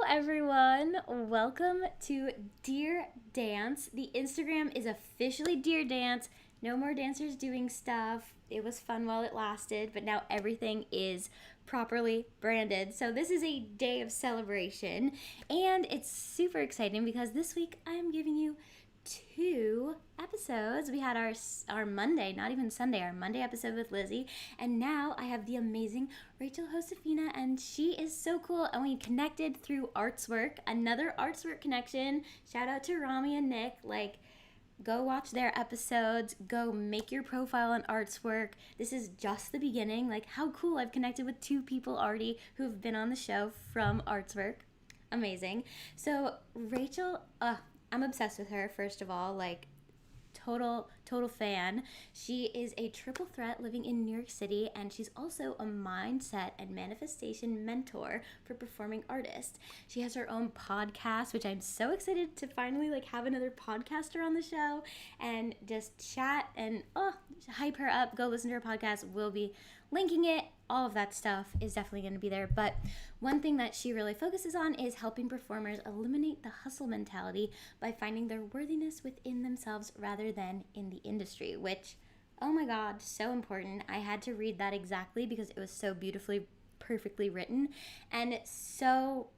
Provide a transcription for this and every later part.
everyone. Welcome to Dear Dance. The Instagram is officially Dear Dance. No more dancers doing stuff. It was fun while it lasted, but now everything is properly branded. So this is a day of celebration, and it's super exciting because this week I'm giving you two episodes. We had our Monday, not even Sunday, our Monday episode with Lizzie, and now I have the amazing Rachel Josefina, and she is so cool. And we connected through Artswork, another Artswork connection. Shout out to Rami and Nick. Go watch their episodes. Go make your profile on Artswork. This is just the beginning. How cool! I've connected with two people already who've been on the show from Artswork. Amazing. So Rachel, I'm obsessed with her. First of all, total fan. She is a triple threat living in New York City, and she's also a mindset and manifestation mentor for performing artists. She has her own podcast, which I'm so excited to finally have another podcaster on the show and just chat and hype her up. Go listen to her podcast. We'll be linking it. All of that stuff is definitely going to be there. But one thing that she really focuses on is helping performers eliminate the hustle mentality by finding their worthiness within themselves rather than in the industry, which, oh my God, so important. I had to read that exactly because it was so beautifully, perfectly written, and it's so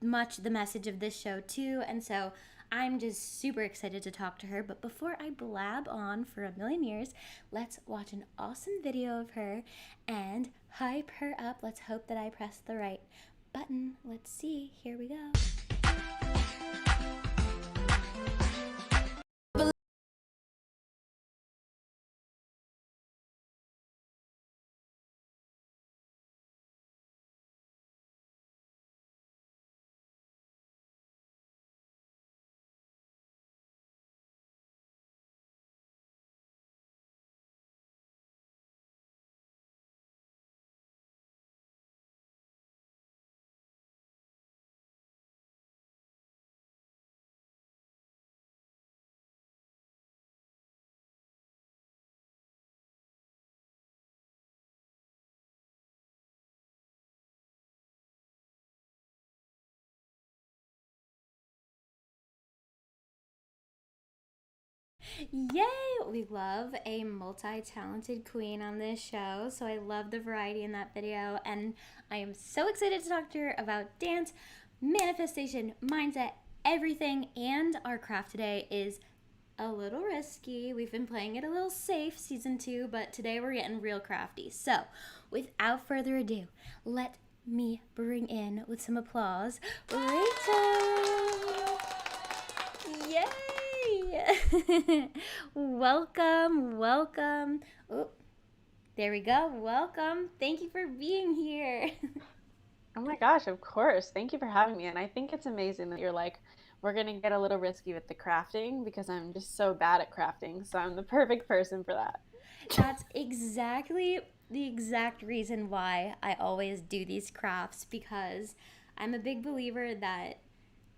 much the message of this show too. And so I'm just super excited to talk to her. But before I blab on for a million years, let's watch an awesome video of her and hype her up. Let's hope that I press the right button. Let's see. Here we go. Yay! We love a multi-talented queen on this show, so I love the variety in that video, and I am so excited to talk to her about dance, manifestation, mindset, everything. And our craft today is a little risky. We've been playing it a little safe season 2, but today we're getting real crafty. So without further ado, let me bring in, with some applause, Rachel. Yay! welcome. Oh, there we go. Welcome. Thank you for being here. Oh my gosh, of course. Thank you for having me. And I think it's amazing that you're like, we're going to get a little risky with the crafting because I'm just so bad at crafting. So I'm the perfect person for that. That's exactly the exact reason why I always do these crafts, because I'm a big believer that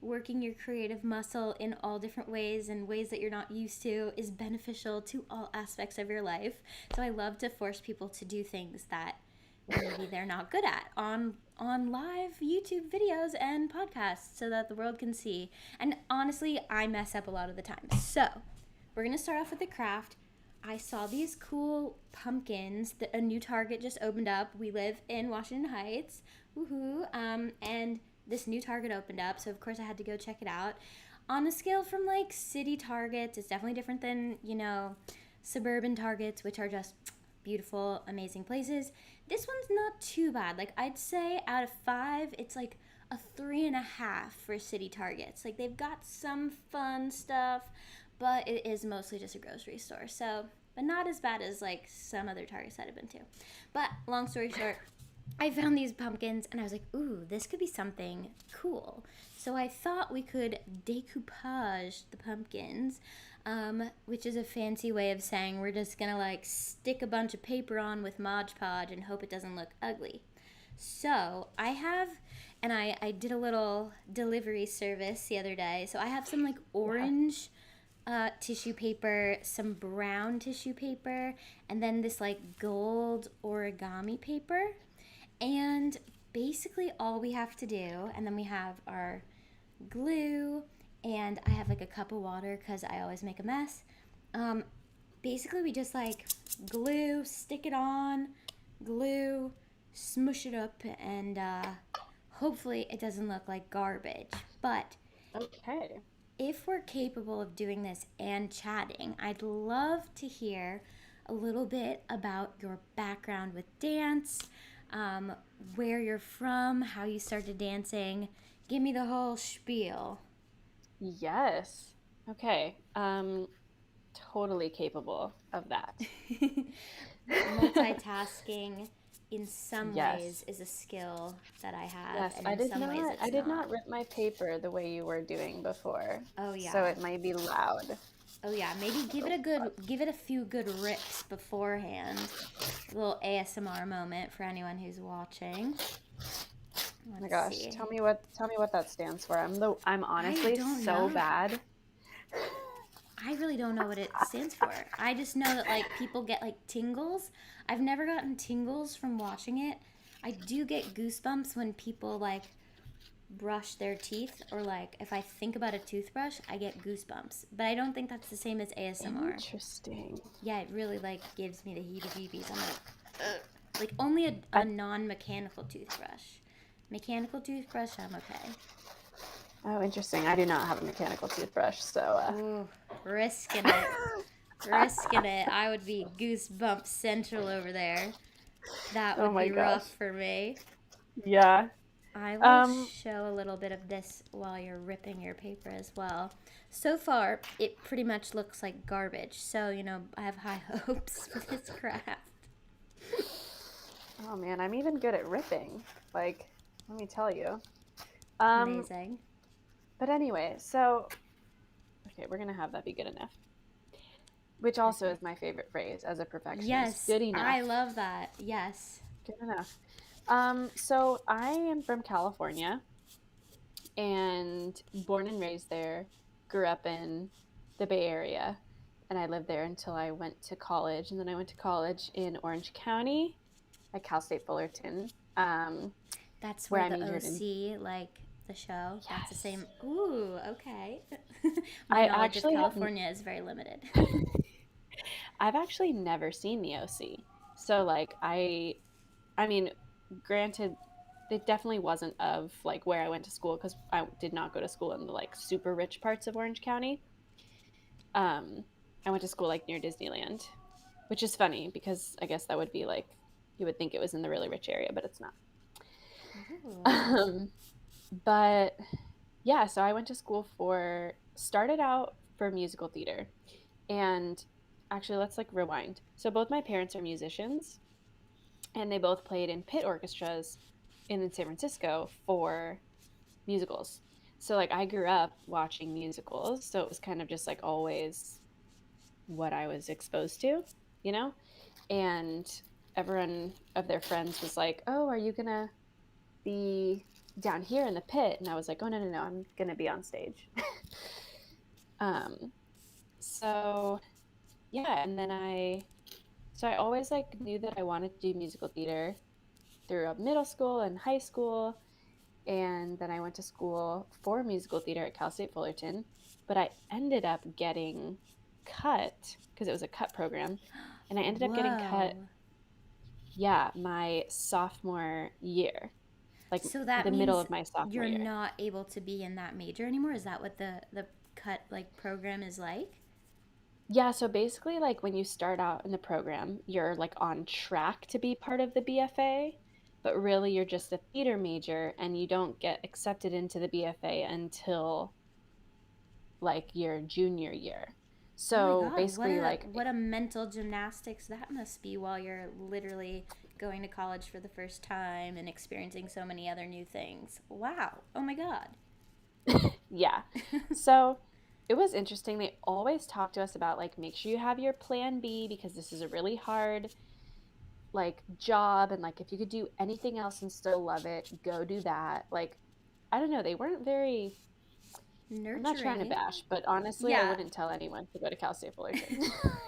working your creative muscle in all different ways and ways that you're not used to is beneficial to all aspects of your life. So I love to force people to do things that maybe they're not good at on live YouTube videos and podcasts so that the world can see. And honestly, I mess up a lot of the time. So we're gonna start off with the craft. I saw these cool pumpkins that a new Target just opened up. We live in Washington Heights. Woohoo. And this new Target opened up, so of course I had to go check it out. On a scale from city Targets, it's definitely different than, suburban Targets, which are just beautiful, amazing places. This one's not too bad. I'd say out of 5, it's a 3.5 for city Targets. They've got some fun stuff, but it is mostly just a grocery store. So, but not as bad as some other Targets that I've been to. But long story short, I found these pumpkins and I was like, ooh, this could be something cool. So I thought we could decoupage the pumpkins, which is a fancy way of saying we're just gonna stick a bunch of paper on with Mod Podge and hope it doesn't look ugly. So I have, and I did a little delivery service the other day. So I have some orange tissue paper, some brown tissue paper, and then this gold origami paper. And basically all we have to do, and then we have our glue, and I have like a cup of water because I always make a mess. Um, Basically, we just like glue, stick it on, glue, smush it up, and hopefully it doesn't look like garbage. But Okay. if we're capable of doing this and chatting, I'd love to hear a little bit about your background with dance, um, where you're from, how you started dancing. Give me the whole spiel. Yes. Okay. Totally capable of that. Multitasking in some ways Yes. is a skill that I have, Yes, and in some ways I it's did not. not rip my paper the way you were doing before. Oh So yeah. it might be loud. Oh yeah, maybe give it a few good rips beforehand. A little ASMR moment for anyone who's watching. Oh my Let's gosh, see. tell me what that stands for. I'm I honestly don't so know. bad. I really don't know what it stands for. I just know that like people get like tingles. I've never gotten tingles from watching it. I do get goosebumps when people like brush their teeth, or like if I think about a toothbrush, I get goosebumps. But I don't think that's the same as ASMR. Interesting. Yeah, it really like gives me the heebie-jeebies. I'm like only a I, non-mechanical toothbrush. Mechanical toothbrush, I'm okay. oh, interesting. I do not have a mechanical toothbrush, so Ooh, risking it. Risking it. I would be goosebump central over there. That oh would my be gosh. rough for me. Yeah. I will Um, show a little bit of this while you're ripping your paper as well. So far, it pretty much looks like garbage. So, I have high hopes for this craft. oh man, I'm even good at ripping. Like, let me tell you. Um, Amazing. but anyway, so okay, we're gonna have that be good enough. Which also is Perfect. my favorite phrase as a perfectionist. Yes, Good enough. I love that. Yes. Good enough. So I am from California and born and raised there, grew up in the Bay Area, and I lived there until I went to college. And then I went to college in Orange County at Cal State Fullerton, That's where where I the majored in. OC, like the show, that's the Yes. same. Ooh, okay. My I knowledge of actually have, California is very limited. I've actually never seen the OC. So like I mean, granted, it definitely wasn't of like where I went to school because I did not go to school in the like super rich parts of Orange County. Um, I went to school like near Disneyland, which is funny because I guess that would be like you would think it was in the really rich area, but it's not. Ooh. Um, but yeah, so I went to school for started out for musical theater, and actually let's like rewind. So both my parents are musicians, and they both played in pit orchestras in San Francisco for musicals. So like I grew up watching musicals, so it was kind of just like always what I was exposed to, you know? And everyone of their friends was like, "Oh, are you going to be down here in the pit?" And I was like, "Oh, no, I'm going to be on stage." um so yeah, and then I always like knew that I wanted to do musical theater throughout middle school and high school, and then I went to school for musical theater at Cal State Fullerton, but I ended up getting cut because it was a cut program, and I ended up getting cut, Whoa. yeah, my sophomore year, like So that the middle means of my sophomore you're year. not able to be in that major anymore? Is that what the cut like program is like? Yeah, so basically, like when you start out in the program, you're like on track to be part of the BFA, but really you're just a theater major and you don't get accepted into the BFA until like your junior year. Oh my So god, basically, like, what a mental gymnastics that must be while you're literally going to college for the first time and experiencing so many other new things. Wow. Oh my god. yeah. So it was interesting. They always talk to us about like make sure you have your plan B because this is a really hard like job, and like if you could do anything else and still love it, go do that. Like I don't know, they weren't very I'm not trying to Nurturing. bash, but honestly, I Yeah. wouldn't tell anyone to go to Cal State Fullerton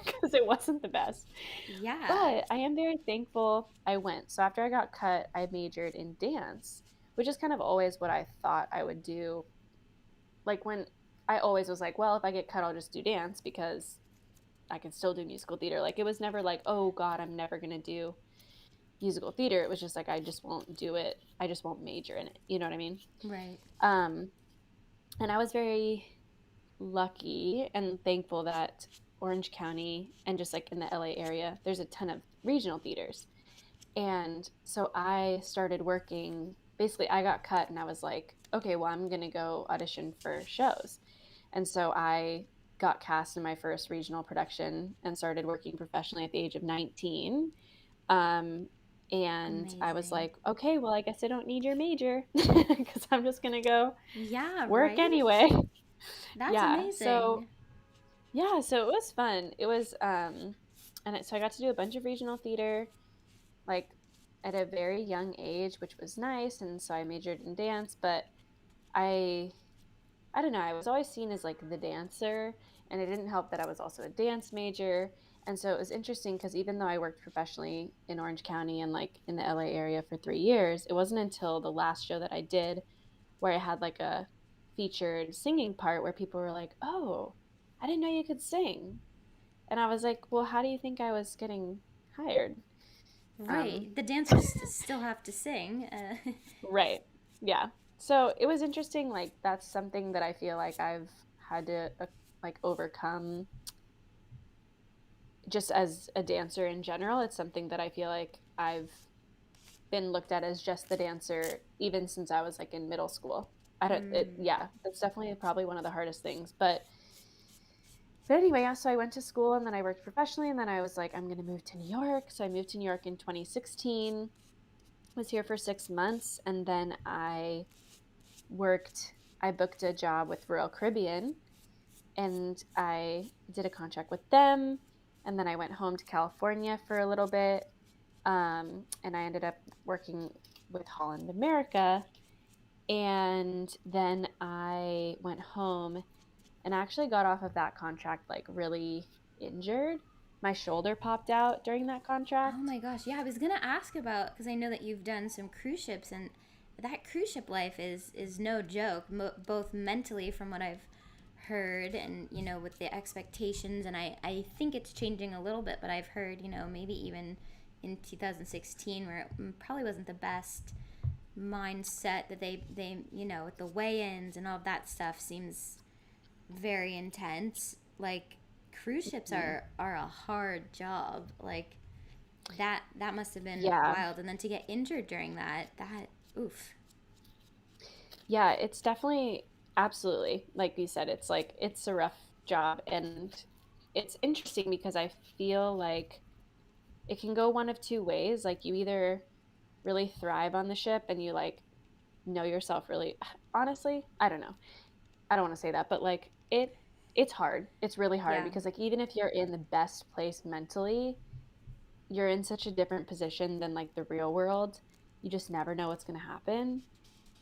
because it wasn't the best. Yeah. But I am very thankful I went. So after I got cut, I majored in dance, which is kind of always what I thought I would do. Like when I always was like, well, if I get cut, I'll just do dance because I can still do musical theater. Like it was never like, oh God, I'm never going to do musical theater. It was just like, I just won't do it. I just won't major in it. You know what I mean? Right. Um, and I was very lucky and thankful that Orange County and just like in the LA area, there's a ton of regional theaters. And so I started working. Basically, I got cut and I was like, okay, well, I'm going to go audition for shows. And so I got cast in my first regional production and started working professionally at the age of 19. Um, and I was Amazing. like, okay, well, I guess I don't need your major because I'm just going to go Yeah, work right? anyway. That's Yeah. So amazing. yeah, so it was fun. It was so I got to do a bunch of regional theater like at a very young age, which was nice, and so I majored in dance, but I I don't know, I was always seen as like the dancer, and it didn't help that I was also a dance major. And so it was interesting because even though I worked professionally in Orange County and like in the LA area for 3 years, it wasn't until the last show that I did where I had like a featured singing part where people were like, "Oh, I didn't know you could sing." And I was like, "Well, how do you think I was getting hired?" Um, Right. The dancers still have to sing. right. Yeah. So it was interesting. Like that's something that I feel like I've had to like overcome just as a dancer in general. It's something that I feel like I've been looked at as just the dancer even since I was like in middle school. I don't it mm. yeah, that's definitely probably one of the hardest things. But anyway, yeah, so I went to school and then I worked professionally and then I was like, I'm gonna move to New York. So I moved to New York in 2016, was here for 6 months, and then I booked a job with Royal Caribbean and I did a contract with them. And then I went home to California for a little bit. And I ended up working with Holland America. And then I went home and actually got off of that contract like really injured. My shoulder popped out during that Oh contract. my gosh. Yeah, I was going to ask about because I know that you've done some cruise ships and that cruise ship life is no joke, both mentally from what I've heard and with the expectations and I think it's changing a little bit, but I've heard, maybe even in 2016 where it probably wasn't the best mindset that they with the weigh-ins and all of that stuff seems very intense. Like cruise ships Mhm. are a hard job. Like that must have been Yeah. wild. And then to get injured during that oof. Yeah, it's definitely absolutely like you said, it's like it's a rough job and it's interesting because I feel like it can go one of two ways. Like you either really thrive on the ship and you like know yourself really honestly, I don't know. I don't want to say that, but like it's hard. It's really hard Yeah. because like even if you're in the best place mentally, you're in such a different position than like the real world. You just never know what's going to happen.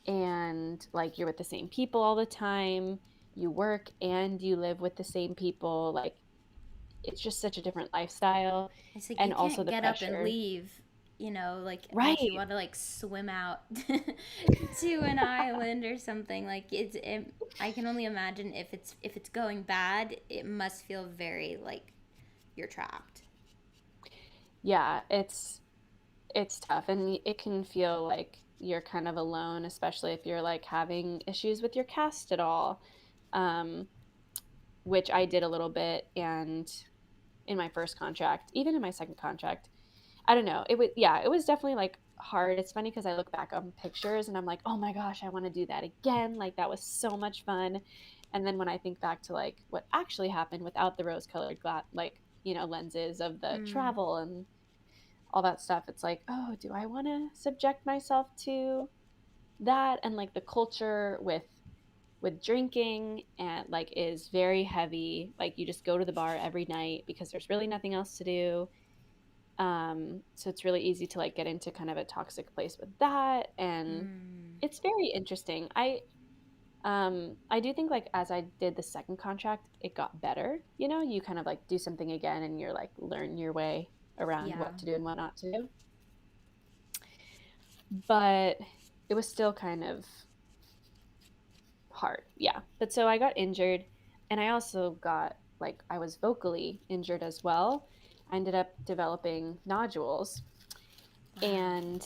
And like you're with the same people all the time. You work and you live with the same people. Like it's just such a different lifestyle It's like and you also can't the get up and pressure. leave, like unless you Right. want to like swim out to an island or something. Like I can only imagine if it's going bad, it must feel very like you're trapped. Yeah, it's tough and it can feel like you're kind of alone, especially if you're like having issues with your cast at all. Um, which I did a little bit and in my first contract, even in my second contract, I don't know. It was definitely like hard. It's funny because I look back on pictures and I'm like, oh my gosh, I want to do that again. Like that was so much fun. And then when I think back to like what actually happened without the rose colored like, lenses of the Mm, travel and all that stuff, it's like, oh, do I want to subject myself to that? And like the culture with drinking and like is very heavy. Like you just go to the bar every night because there's really nothing else to do. So it's really easy to like get into kind of a toxic place with that, and mm. it's very interesting. I do think like as I did the second contract, it got better. You know, you kind of like do something again and you're like learn your way around Yeah. what to do and what not to do. But it was still kind of hard. Yeah. But so I got injured and I also got like I was vocally injured as well. I ended up developing nodules. Wow. And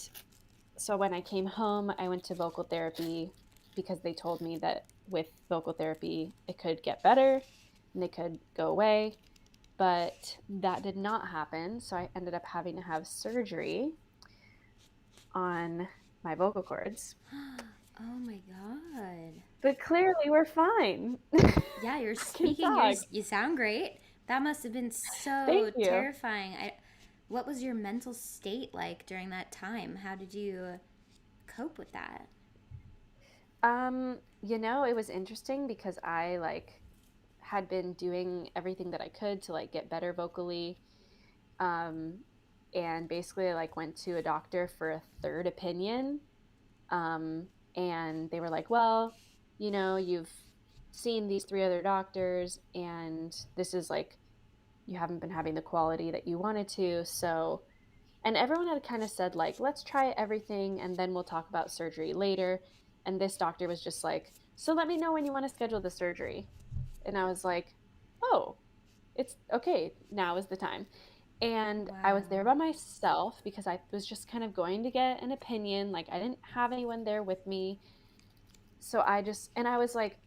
so when I came home, I went to vocal therapy because they told me that with vocal therapy, it could get better and they could go away. But that did not happen. So I ended up having to have surgery on my vocal cords. Oh my god. But clearly, we're fine. Yeah, you're I can speaking. talk. You sound great. That must have been Thank so you. terrifying. What was your mental state like during that time? How did you cope with that? It was interesting because I like had been doing everything that I could to like get better vocally. Um, and basically like went to a doctor for a third opinion. Um, and they were like, well, you've seen these three other doctors and this is like you haven't been having the quality that you wanted to. So, and everyone had kind of said like, let's try everything and then we'll talk about surgery later. And this doctor was just like, so let me know when you want to schedule the surgery. And I was like, oh, it's okay. Now is the time. And I was there Wow. by myself because I was just kind of going to get an opinion. Like, I didn't have anyone there with me. So and I was like,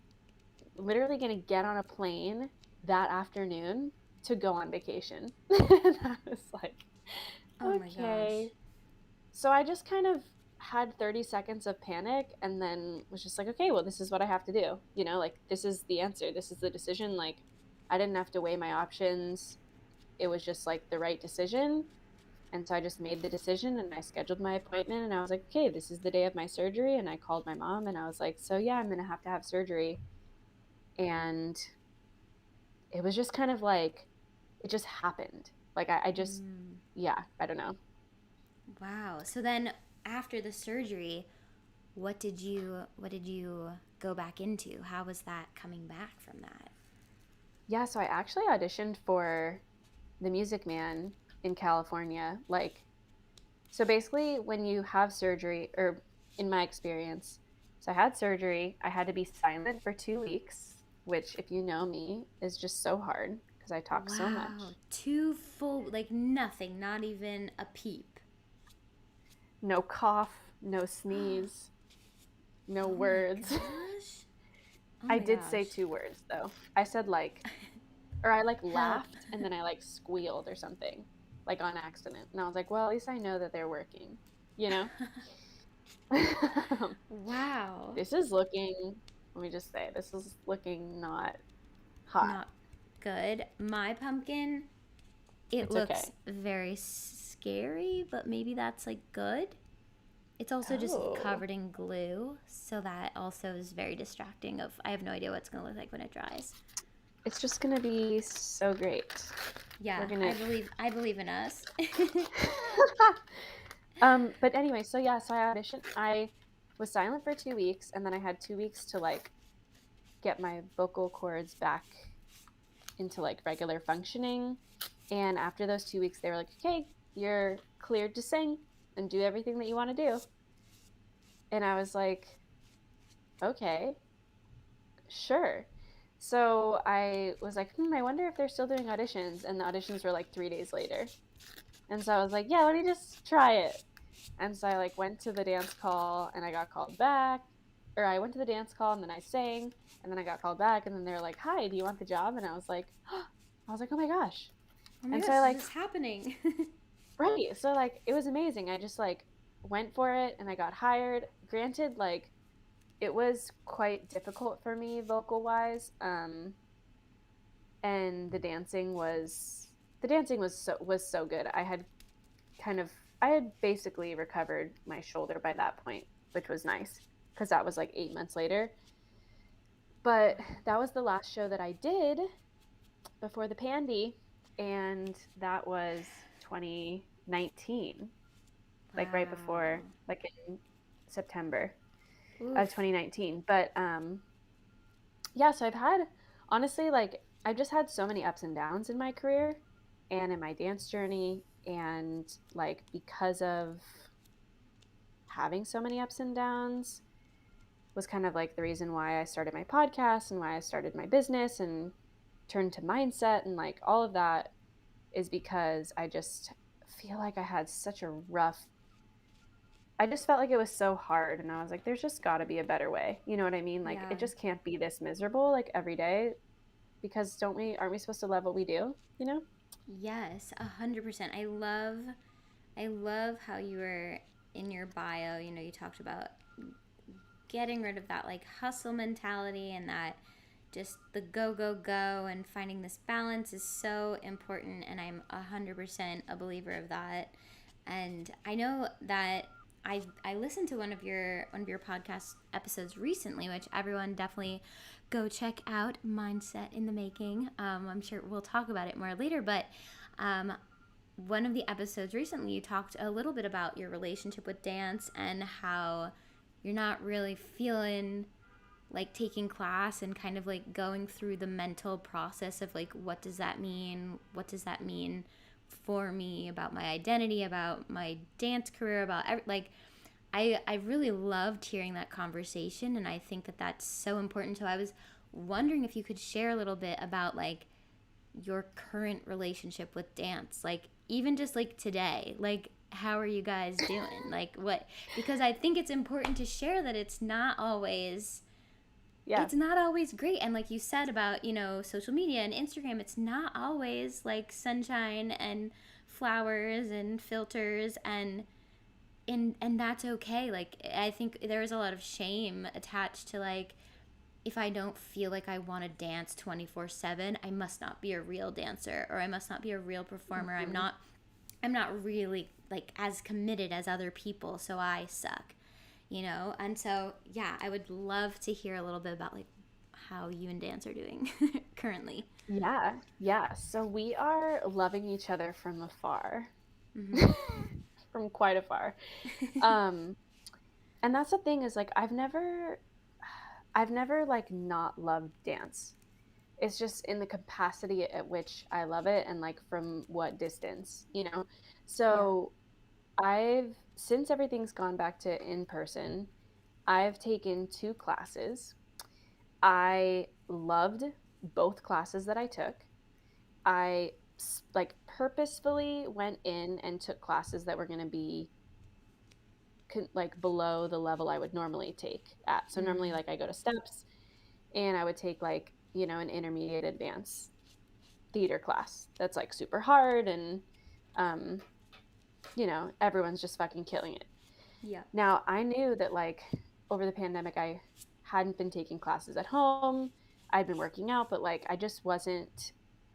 literally going to get on a plane that afternoon to go on vacation. And I was like, Oh my gosh. okay. So I just kind of had 30 seconds of panic and then was just like, okay, well, this is what I have to do. Like, this is the answer. This is the decision. Like, I didn't have to weigh my options. It was just like the right decision. And so I just made the decision and I scheduled my appointment and I was like, okay, this is the day of my surgery. And I called my mom and I was like, so yeah, I'm going to have surgery. And it was just kind of like, it just happened. Like, I just, Mm, yeah, I don't know. wow. So then after the surgery, what did you go back into? How was that coming back from that? Yeah, so I actually auditioned for the Music Man in California. Like, so basically, when you have surgery, or in my experience, so I had surgery, I had to be silent for 2 weeks, which, if you know me, is just so hard because I talk so Wow. much. Two full, like nothing, not even a peep. No cough, no sneeze, no Oh my words. gosh. Oh I my did say gosh. 2 words though. I said like, or I like Help. laughed and then I like squealed or something, like on accident. And I was like, well, at least I know that they're working, you know? Wow. This is looking, let me just say, this is looking not hot. Not good. My pumpkin, it It's looks okay. very scary, but maybe that's like good. It's also just Oh, covered in glue, so that also is very distracting of I have no idea what it's going to look like when it dries. it's just gonna be so great. We're Yeah, gonna. I believe in us. But anyway, so yeah, so I auditioned. I was silent for 2 weeks, and then I had 2 weeks to like get my vocal cords back into like regular functioning. And after those 2 weeks, they were like, okay, you're cleared to sing and do everything that you want to do. And I was like, okay, sure. So I was like, I wonder if they're still doing auditions. And the auditions were like 3 days later. And so I was like, yeah, let me just try it. And so I like went to the dance call and I got called back. Or I went to the dance call and then I sang and then I got called back and then they were like, hi, do you want the job? And I was like, oh my gosh. Oh my And so gosh, I this like, is happening. right. So like it was amazing. I just like went for it and I got hired. Granted, like it was quite difficult for me vocal wise. And the dancing was so good. I had basically recovered my shoulder by that point, which was nice because that was like 8 months later. But that was the last show that I did before the pandy, and that was 2019, like right Wow. before, like in September of Oof. 2019. But Yeah, so I've had, honestly, like, I've just had so many ups and downs in my career and in my dance journey. And, like, because of having so many ups and downs, was kind of like the reason why I started my podcast and why I started my business and turned to mindset and like all of that is because I just feel like I had such a rough, I just felt like it was so hard and I was like there's just got to be a better way. You know what I mean? Like Yeah. it just can't be this miserable like every day because don't we aren't we supposed to love what we do, you know? Yes, 100%. I love how you were in your bio, you know, you talked about getting rid of that like hustle mentality and that just the go go go and finding this balance is so important, and I'm 100% a believer of that. And I know that I listened to one of your podcast episodes recently, which everyone definitely go check out, Mindset in the Making. I'm sure we'll talk about it more later, but um, one of the episodes recently, you talked a little bit about your relationship with dance and how you're not really feeling like taking class and kind of like going through the mental process of like, what does that mean? What does that mean for me about my identity, about my dance career, about like I really loved hearing that conversation, and I think that that's so important. So I was wondering if you could share a little bit about like your current relationship with dance, like even just like today, like how are you guys doing, like what, because I think it's important to share that Yeah. it's not always great. And like you said about, you know, social media and Instagram, it's not always like sunshine and flowers and filters, and that's okay. Like I think there is a lot of shame attached to like, if I don't feel like I want to dance 24/7, I must not be a real dancer, or I must not be a real performer. Mhm. I'm not really like as committed as other people, so I suck, you know? And so, yeah, I would love to hear a little bit about like how you and dance are doing currently. Yeah. Yeah. So we are loving each other from afar. Mm-hmm. From quite afar. Um and that's the thing is like I've never like not loved dance. It's just in the capacity at which I love it and like from what distance, you know? Yeah. So I've since everything's gone back to in person, I've taken two classes. I loved both classes that I took. I like purposefully went in and took classes that were going to be like below the level I would normally take at. So normally Mm. like I go to steps and I would take like, you know, an intermediate advanced theater class that's like super hard and um you know, everyone's just fucking killing it. Yeah. Now, I knew that like over the pandemic I hadn't been taking classes at home. I'd been working out, but like I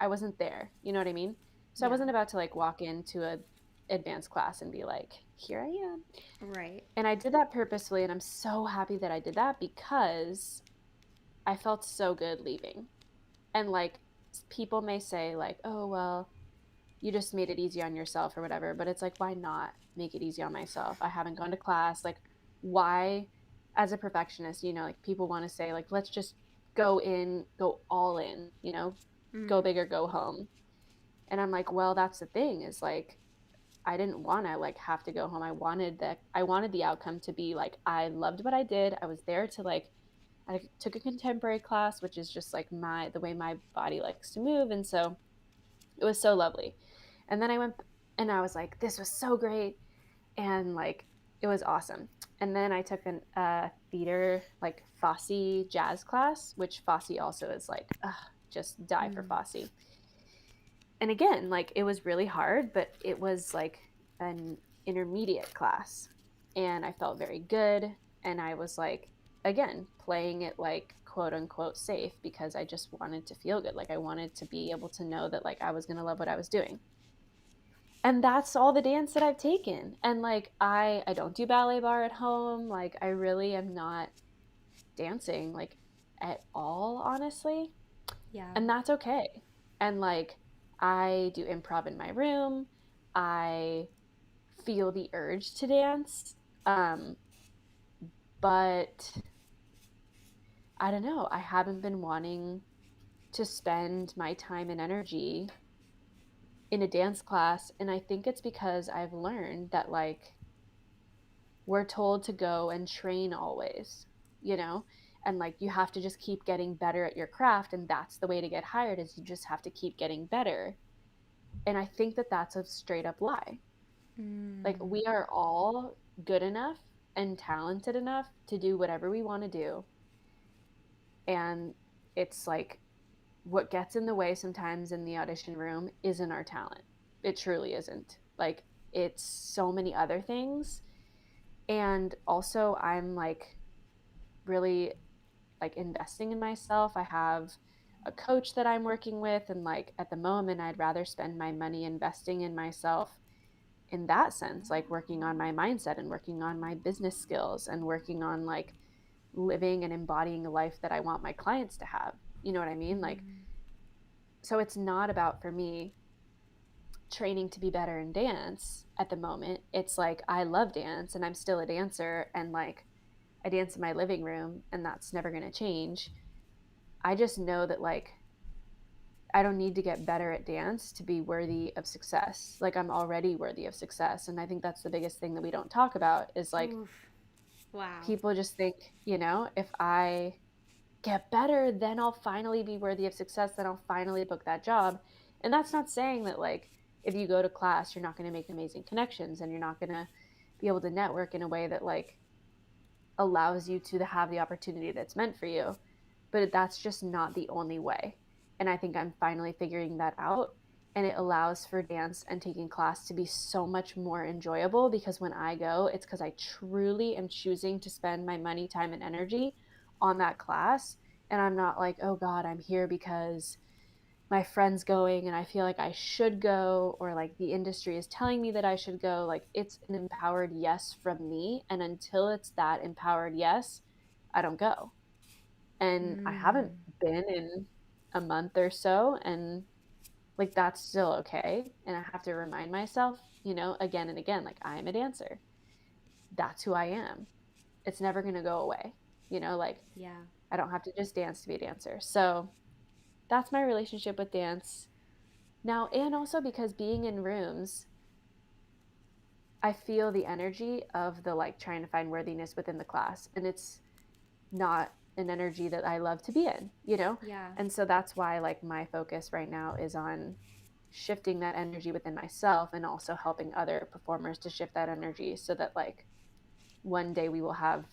wasn't there. You know what I mean? So I Yeah. wasn't about to like walk into a advanced class and be like, "Here I am." Right. And I did that purposefully and I'm so happy that I did that because I felt so good leaving. And like people may say like, "Oh, well, you just made it easy on yourself or whatever." But it's like, why not make it easy on myself? I haven't gone to class. Like, why, as a perfectionist, you know, like people want to say, like, let's just go in, go all in, you know, go Mm. big or go home. And I'm like, well, that's the thing is like, I didn't want to like have to go home. I wanted the outcome to be like, I loved what I did. I was there to like, I took a contemporary class, which is just like the way my body likes to move. And so it was so lovely. And then I went and I was like, this was so great. And like, it was awesome. And then I took a theater, like Fosse jazz class, which Fosse also is like, ugh, just die for Mm. Fosse. And again, like, it was really hard, but it was like an intermediate class. And I felt very good. And I was like, again, playing it like quote unquote safe because I just wanted to feel good. Like, I wanted to be able to know that like I was going to love what I was doing. And that's all the dance that I've taken. And like I don't do ballet bar at home. Like I really am not dancing like at all, honestly. Yeah. And that's okay. And like I do improv in my room. I feel the urge to dance. Um but I don't know, I haven't been wanting to spend my time and energy in a dance class. And I think it's because I've learned that, like, we're told to go and train always, you know? And like you have to just keep getting better at your craft, and that's the way to get hired, is you just have to keep getting better. And I think that that's a straight up lie. Like, Mm. we are all good enough and talented enough to do whatever we want to do. And it's like, what gets in the way sometimes in the audition room isn't our talent. It truly isn't. Like, it's so many other things. And also, I'm like really like investing in myself. I have a coach that I'm working with, and like at the moment I'd rather spend my money investing in myself in that sense, like working on my mindset and working on my business skills and working on like living and embodying a life that I want my clients to have. You know what I mean? Like, Mm. so it's not about, for me, training to be better in dance at the moment. It's like, I love dance and I'm still a dancer, and like I dance in my living room, and that's never going to change. I just know that like I don't need to get better at dance to be worthy of success. Like, I'm already worthy of success. And I think that's the biggest thing that we don't talk about, is like, Oof. Wow. people just think, if I get better, then I'll finally be worthy of success. Then I'll finally book that job. And that's not saying that, like, if you go to class, you're not going to make amazing connections and you're not going to be able to network in a way that, like, allows you to have the opportunity that's meant for you. But that's just not the only way. And I think I'm finally figuring that out. And it allows for dance and taking class to be so much more enjoyable, because when I go, it's because I truly am choosing to spend my money, time, and energy on that class. And I'm not like, oh God, I'm here because my friend's going and I feel like I should go, or like the industry is telling me that I should go. Like, it's an empowered yes from me. And until it's that empowered yes, I don't go. And I haven't Mm. been in a month or so, and like that's still okay. And I have to remind myself, again and again, like, I am a dancer. That's who I am. It's never going to go away. Like, Yeah. I don't have to just dance to be a dancer. So that's my relationship with dance now. And also because being in rooms, I feel the energy of the like trying to find worthiness within the class, and it's not an energy that I love to be in. Yeah. And so that's why like my focus right now is on shifting that energy within myself, and also helping other performers to shift that energy, so that like one day we will have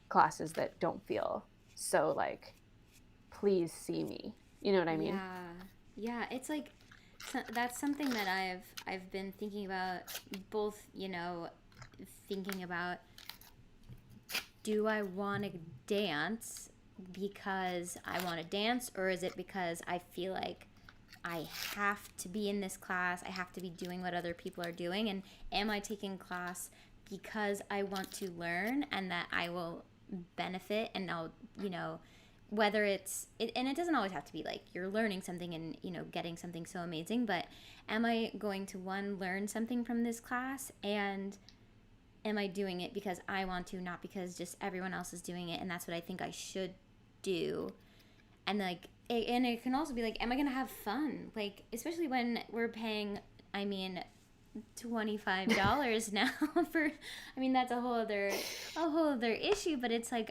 classes that don't feel so like, please see me. You know what I mean? Yeah. Yeah, it's like that's something that I've been thinking about, both, thinking about, do I want to dance because I want to dance, or is it because I feel like I have to be in this class, I have to be doing what other people are doing, and am I taking class because I want to learn and that I will benefit, and I'll, whether and it doesn't always have to be like you're learning something and, getting something so amazing, but am I going to, one, learn something from this class, and am I doing it because I want to, not because just everyone else is doing it and that's what I think I should do. And like and it can also be like, am I gonna have fun, like, especially when we're paying, I mean, $25 now for, I mean, that's a whole other issue, but it's like,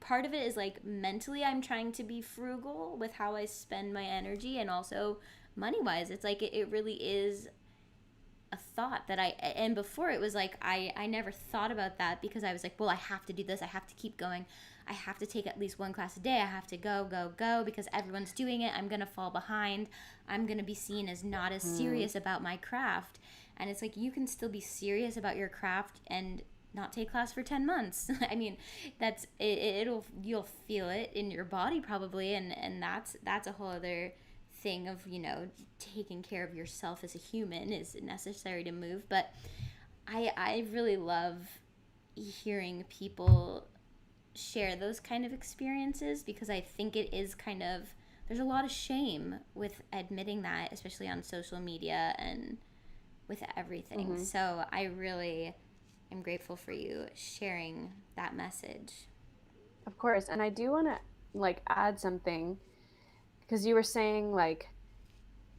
part of it is like, mentally I'm trying to be frugal with how I spend my energy, and also money wise, it's like it really is a thought that and before it was like, I never thought about that, because I was like, well, I have to do this, I have to keep going, I have to take at least one class a day, I have to go because everyone's doing it, I'm gonna fall behind, I'm gonna be seen as not as Mm-hmm. serious about my craft. And it's like, you can still be serious about your craft and not take class for 10 months. I mean, that's it'll you'll feel it in your body probably, and that's a whole other thing of, taking care of yourself as a human is necessary to move. But I really love hearing people share those kind of experiences, because I think it is kind of, there's a lot of shame with admitting that, especially on social media and with everything. Mm-hmm. So I really am grateful for you sharing that message. Of course. And I do want to like add something because you were saying like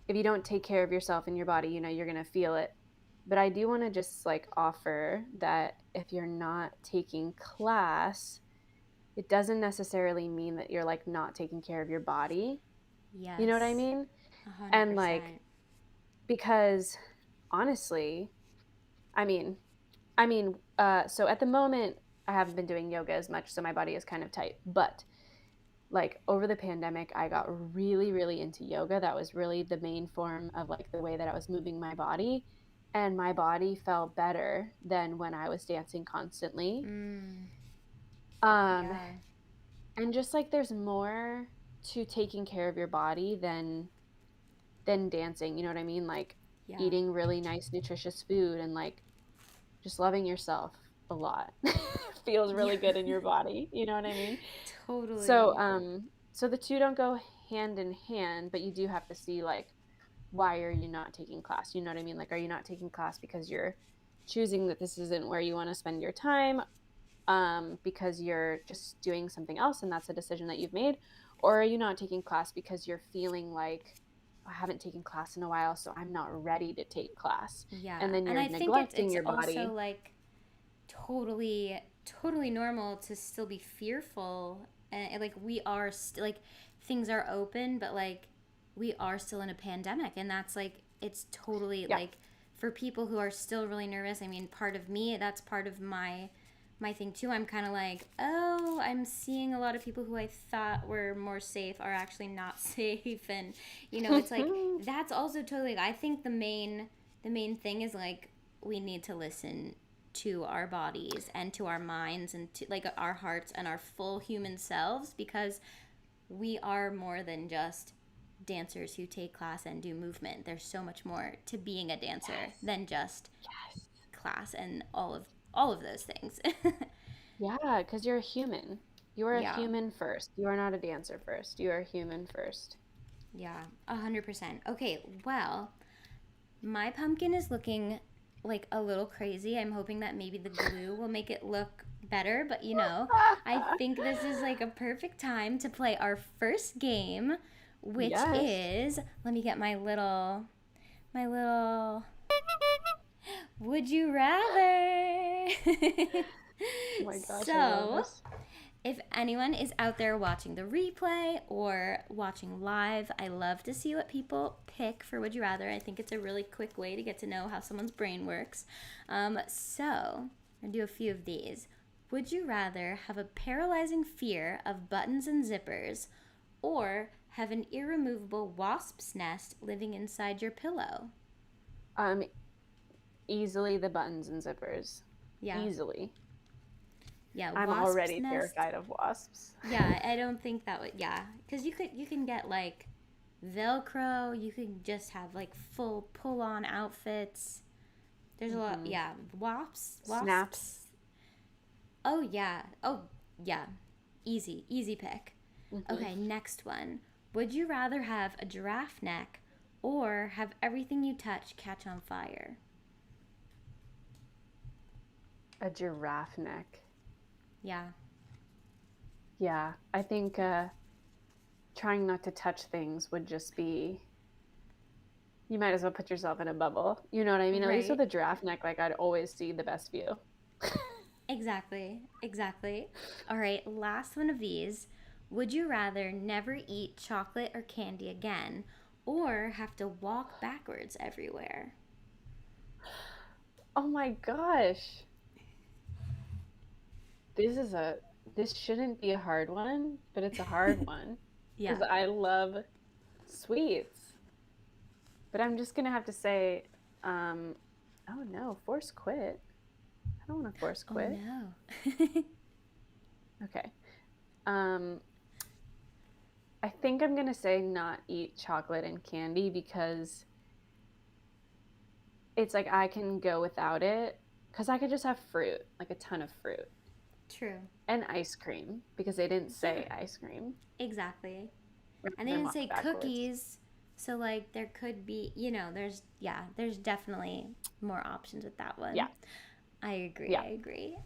if you don't take care of yourself and your body, you're going to feel it. But I do want to just like offer that if you're not taking class, it doesn't necessarily mean that you're like not taking care of your body. You know what I Yes, mean? a hundred And like percent. because honestly, I mean, so at the moment I haven't been doing yoga as much, so my body is kind of tight. But like over the pandemic, I got really, really into yoga. That was really the main form of like the way that I was moving my body. And my body felt better than when I was dancing constantly. Mm, Um, yeah, and just like there's more to taking care of your body than dancing, you know what I mean? Like yeah, eating really nice, nutritious food and like just loving yourself a lot feels yeah. really good in your body. You know what I mean? So, Totally. so the two don't go hand in hand, but you do have to see like why are you not taking class? You know what I mean? Like, are you not taking class because you're choosing that this isn't where you want to spend your time, because you're just doing something else and that's a decision that you've made, or are you not taking class because you're feeling like I haven't taken class in a while, so I'm not ready to take class, and Yeah, then and you're I think neglecting it's your also body. like totally normal to still be fearful, and like we are like things are open, but like we are still in a pandemic, and that's like it's totally Yeah. like for people who are still really nervous. I mean, part of me, that's part of my thing too. I'm kind of like, oh, I'm seeing a lot of people who I thought were more safe are actually not safe, and it's like that's also totally. I think the main thing is like we need to listen to our bodies and to our minds and to like our hearts and our full human selves, because we are more than just dancers who take class and do movement. There's so much more to being a dancer Yes. than just Yes. class and all of those things. Yeah, because you're a human. You are a Yeah. human first. You are not a dancer first. You are a human first. Yeah, 100%. Okay, well, my pumpkin is looking like a little crazy. I'm hoping that maybe the glue will make it look better, but I think this is like a perfect time to play our first game, which Yes. is, let me get my little would you rather. Oh my gosh, I love So, this. if anyone is out there watching the replay or watching live, I love to see what people pick for Would You Rather. I think it's a really quick way to get to know how someone's brain works. So, I'm going to do a few of these. Would you rather have a paralyzing fear of buttons and zippers or have an irremovable wasp's nest living inside your pillow? Um, Easily the buttons and zippers. Yeah. Easily. Yeah, I'm wasp's already nest. terrified of wasps. Yeah, I don't think that would. Yeah, because you can get like Velcro. You could just have like full pull on outfits. There's a lot. Hmm. Yeah, Snaps. wasps. Oh yeah. Oh yeah. Easy pick. Hmm. Okay, next one. Would you rather have a giraffe neck or have everything you touch catch on fire? A giraffe neck. Yeah. Yeah, I think trying not to touch things would just be. You might as well put yourself in a bubble. You know what I mean? At least with Right. a giraffe neck, like I'd always see the best view. Exactly. Exactly. All right, last one of these. Would you rather never eat chocolate or candy again or have to walk backwards everywhere? Oh my gosh. This is a this shouldn't be a hard one, but it's a hard one because Yeah. I love sweets. But I'm just gonna have to say, um, oh no, force quit. I don't want to force Oh quit. no. Okay. Um, I think I'm gonna say not eat chocolate and candy because it's like I can go without it because I could just have fruit, like a ton of fruit, True. and ice cream because they didn't Yeah, say ice cream exactly. rather And they than didn't walk say backwards. cookies. So like there could be, there's definitely more options with that Yeah, one. I agree. yeah. I agree.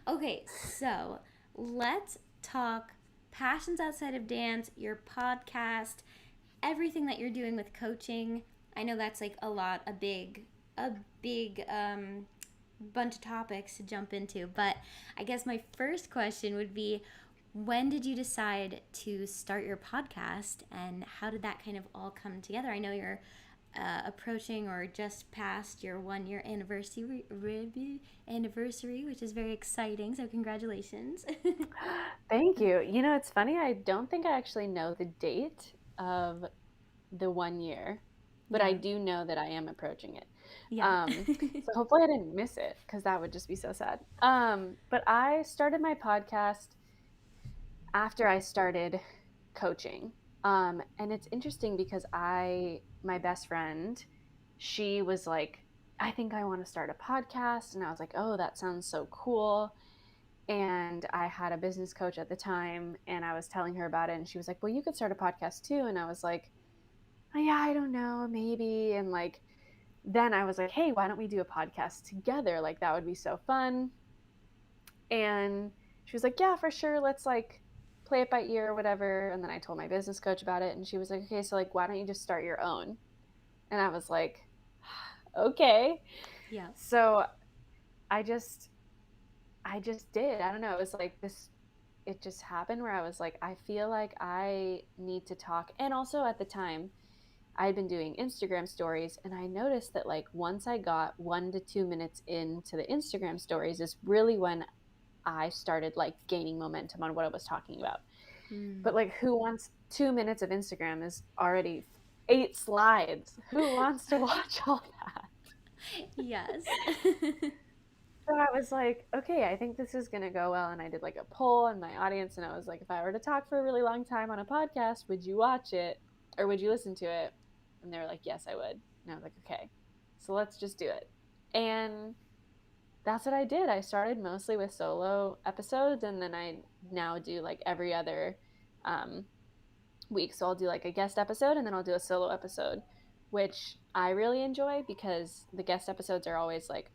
Okay, so let's talk passions outside of dance, your podcast, everything that you're doing with coaching. I know that's like a big bunch of topics to jump into, but I guess my first question would be, when did you decide to start your podcast, and how did that kind of all come together? I know you're approaching or just past your 1 year anniversary, which is very exciting. So congratulations. Thank you. You know, it's funny. I don't think I actually know the date of the 1 year, but I Yeah, do know that I am approaching it. yeah. So hopefully I didn't miss it because that would just be so sad. But I started my podcast after I started coaching. And it's interesting because my best friend, she was like, I think I want to start a podcast. And I was like, oh, that sounds so cool. And I had a business coach at the time and I was telling her about it. And she was like, well, you could start a podcast too. And I was like, oh, yeah, I don't know, maybe. And like, then I was like, hey, why don't we do a podcast together? Like, that would be so fun. And she was like, yeah, for sure. Let's like play it by ear or whatever. And then I told my business coach about it. And she was like, okay, so like, why don't you just start your own? And I was like, okay. Yeah. So I just, I just did. I don't know. It was like this, it just happened where I was like, I feel like I need to talk. And also at the time, I had been doing Instagram stories, and I noticed that like once I got 1 to 2 minutes into the Instagram stories is really when I started like gaining momentum on what I was talking about. But Mm. like, who wants 2 minutes of Instagram is already 8 slides? Who wants to watch all that? Yes. So I was like, okay, I think this is going to go well. And I did like a poll in my audience. And I was like, if I were to talk for a really long time on a podcast, would you watch it or would you listen to it? And they were like, yes, I would. And I was like, okay, so let's just do it. And that's what I did. I started mostly with solo episodes. And then I now do like every other um, week. So I'll do like a guest episode and then I'll do a solo episode, which I really enjoy because the guest episodes are always like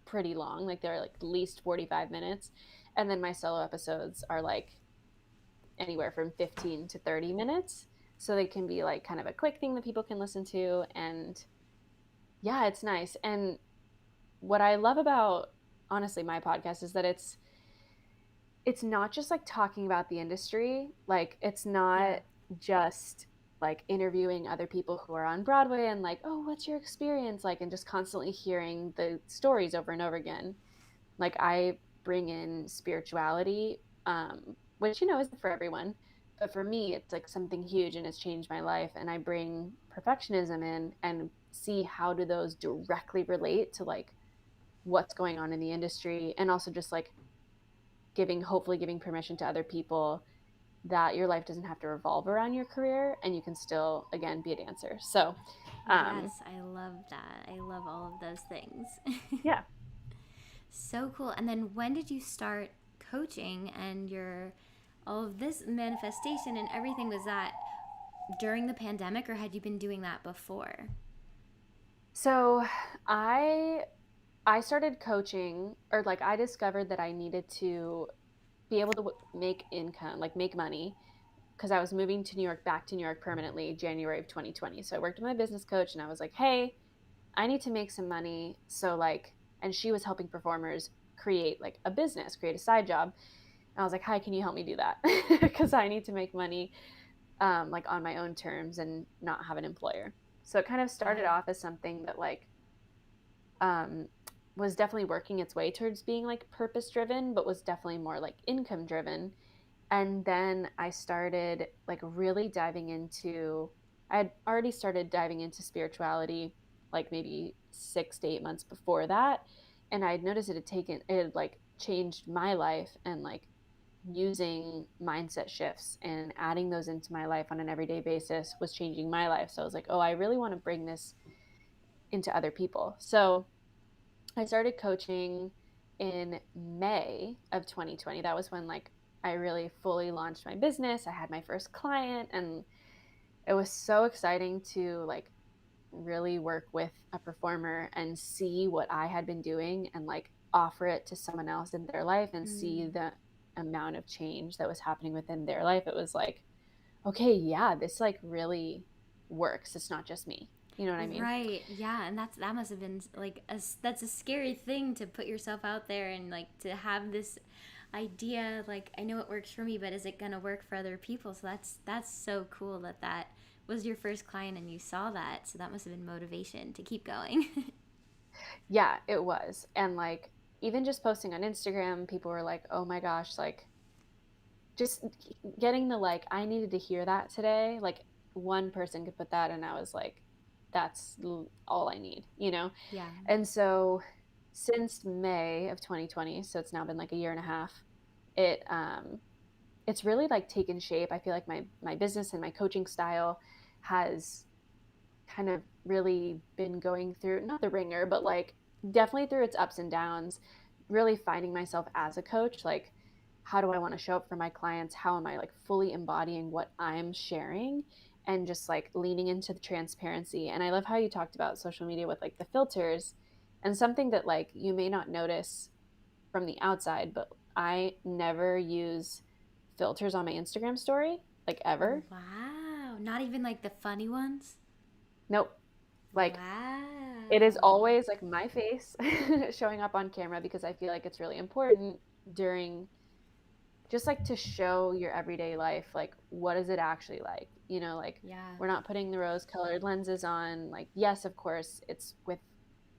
pretty long, like they're like at least 45 minutes. And then my solo episodes are like anywhere from 15 to 30 minutes. So they can be like kind of a quick thing that people can listen to. And yeah, it's nice. And what I love about honestly my podcast is that it's not just like talking about the industry. Like it's Yeah. not just like interviewing other people who are on Broadway and like, oh, what's your experience like? And just constantly hearing the stories over and over again. Like I bring in spirituality, which, you know, isn't for everyone. But for me, it's like something huge and it's changed my life. And I bring perfectionism in and see how do those directly relate to like what's going on in the industry and also just like hopefully giving permission to other people that your life doesn't have to revolve around your career and you can still again be a dancer. So um Yes, I love that. I love all of those things. yeah. So cool. And then when did you start coaching and your all of this manifestation and everything? Was that during the pandemic, or had you been doing that before? So I I started coaching, or like I discovered that I needed to be able to make income, like make money, because I was moving to New York, back to New York permanently, January of 2020. So I worked with my business coach and I was like, hey, I need to make some money. So, like, and she was helping performers create like a business, create a side job. And I was like, hi, can you help me do that? Because I need to make money like on my own terms and not have an employer. So it kind of started Yeah. off as something that like um, was definitely working its way towards being like purpose driven, but was definitely more like income driven. And then I started like really diving into, I had already started diving into spirituality like maybe 6 to 8 months before that. And I had noticed it had like changed my life and like using mindset shifts and adding those into my life on an everyday basis was changing my life. So I was like, oh, I really want to bring this into other people. So I started coaching in May of 2020. That was when like I really fully launched my business. I had my first client and it was so exciting to like really work with a performer and see what I had been doing and like offer it to someone else in their life and see Mm. that amount of change that was happening within their life, it was like, okay, yeah, this like really works. It's not just me. You know what I mean? Right. Yeah, and that must have been like that's a scary thing to put yourself out there and like to have this idea like I know it works for me, but is it going to work for other people? So that's so cool that that was your first client and you saw that. So that must have been motivation to keep going. Yeah, it was. And like even just posting on Instagram, people were like, "Oh my gosh, like just getting the like I needed to hear that today." Like one person could put that and I was like, that's all I need, you know? Yeah. And so since May of 2020, so it's now been like a year and a half, it it's really like taken shape. I feel like my business and my coaching style has kind of really been going through not the ringer, but like definitely through its ups and downs, really finding myself as a coach. Like, how do I want to show up for my clients? How am I like fully embodying what I'm sharing and just like leaning into the transparency? And I love how you talked about social media with like the filters and something that like you may not notice from the outside, but I never use filters on my Instagram story, like ever. Wow. Not even like the funny ones? Nope. Like it is Wow. always like my face showing up on camera because I feel like it's really important during just like to show your everyday life, like what is it actually like, you know, like Yeah. we're not putting the rose colored lenses on. Like yes, of course it's with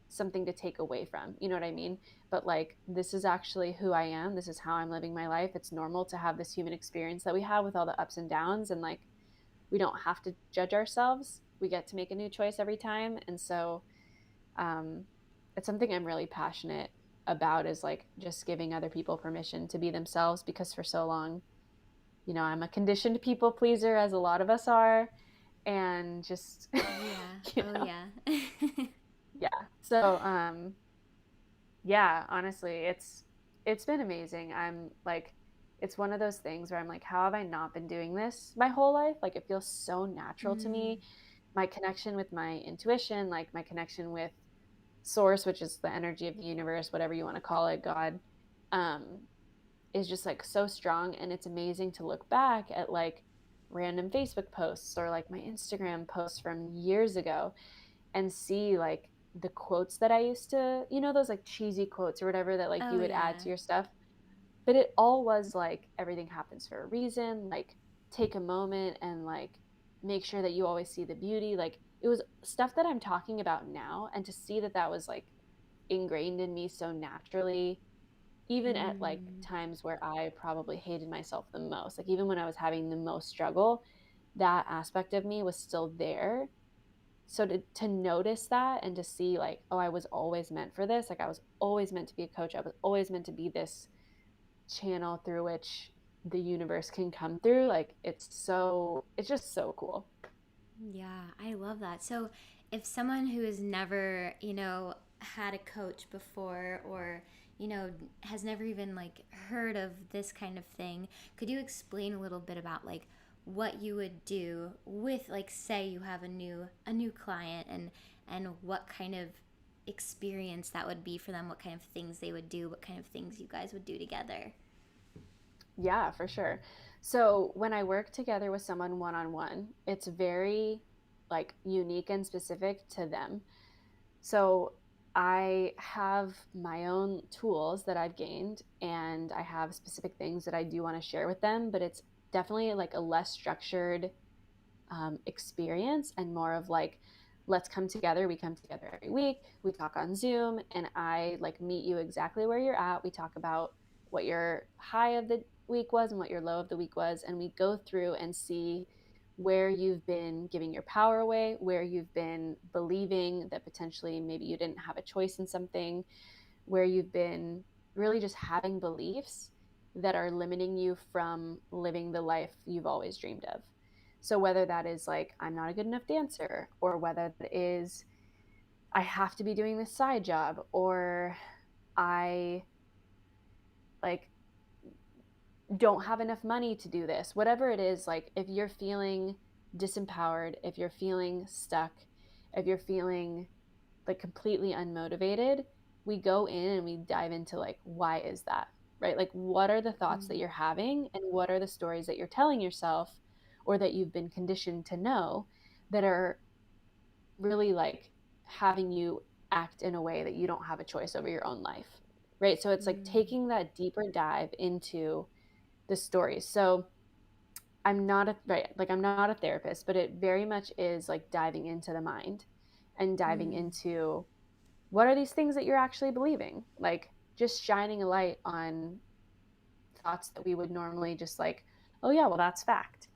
something to take away from, you know what I mean? But like this is actually who I am, this is how I'm living my life. It's normal to have this human experience that we have with all the ups and downs, and like we don't have to judge ourselves, we get to make a new choice every time. And so um, it's something I'm really passionate about, is like just giving other people permission to be themselves, because for so long, you know, I'm a conditioned people pleaser, as a lot of us are, and just Oh yeah. you Oh know, yeah. yeah. So yeah, honestly, it's been amazing. I'm like, it's one of those things where I'm like, how have I not been doing this my whole life? Like it feels so natural to Mm. me. My connection with my intuition, like my connection with source, which is the energy of the universe, whatever you want to call it, God, um, is just like so strong. And it's amazing to look back at like random Facebook posts or like my Instagram posts from years ago and see like the quotes that I used to, you know, those like cheesy quotes or whatever that like you Oh would add yeah. to your stuff. But it all was like everything happens for a reason. Like take a moment and like make sure that you always see the beauty. Like it was stuff that I'm talking about now. And to see that that was like ingrained in me so naturally, even at like Mm. times where I probably hated myself the most, like even when I was having the most struggle, that aspect of me was still there. So to notice that and to see like, oh, I was always meant for this, like I was always meant to be a coach, I was always meant to be this channel through which the universe can come through, like it's just so cool. Yeah, I love that. So, if someone who has never, had a coach before or, has never even like heard of this kind of thing, could you explain a little bit about like what you would do with like say you have a new client and what kind of experience that would be for them, what kind of things they would do, what kind of things you guys would do together? Yeah, for sure. So when I work together with someone one on one, it's very like unique and specific to them. So I have my own tools that I've gained, and I have specific things that I do want to share with them, but it's definitely like a less structured experience and more of like, let's come together. We come together every week, we talk on Zoom, and I like meet you exactly where you're at. We talk about what your high of the week was and what your low of the week was, and we go through and see where you've been giving your power away, where you've been believing that potentially maybe you didn't have a choice in something, where you've been really just having beliefs that are limiting you from living the life you've always dreamed of. So whether that is like, I'm not a good enough dancer, or whether that is, I have to be doing this side job, or I like don't have enough money to do this, whatever it is, like if you're feeling disempowered, if you're feeling stuck, if you're feeling like completely unmotivated, we go in and we dive into like, why is that? right? Like, what are the thoughts that Mm. you're having, and what are the stories that you're telling yourself or that you've been conditioned to know that are really like having you act in a way that you don't have a choice over your own life, right? So it's like Mm. taking that deeper dive into the stories. So I'm not a right, like I'm not a therapist, but it very much is like diving into the mind and diving Mm. into what are these things that you're actually believing? Like just shining a light on thoughts that we would normally just like, oh yeah, well that's fact.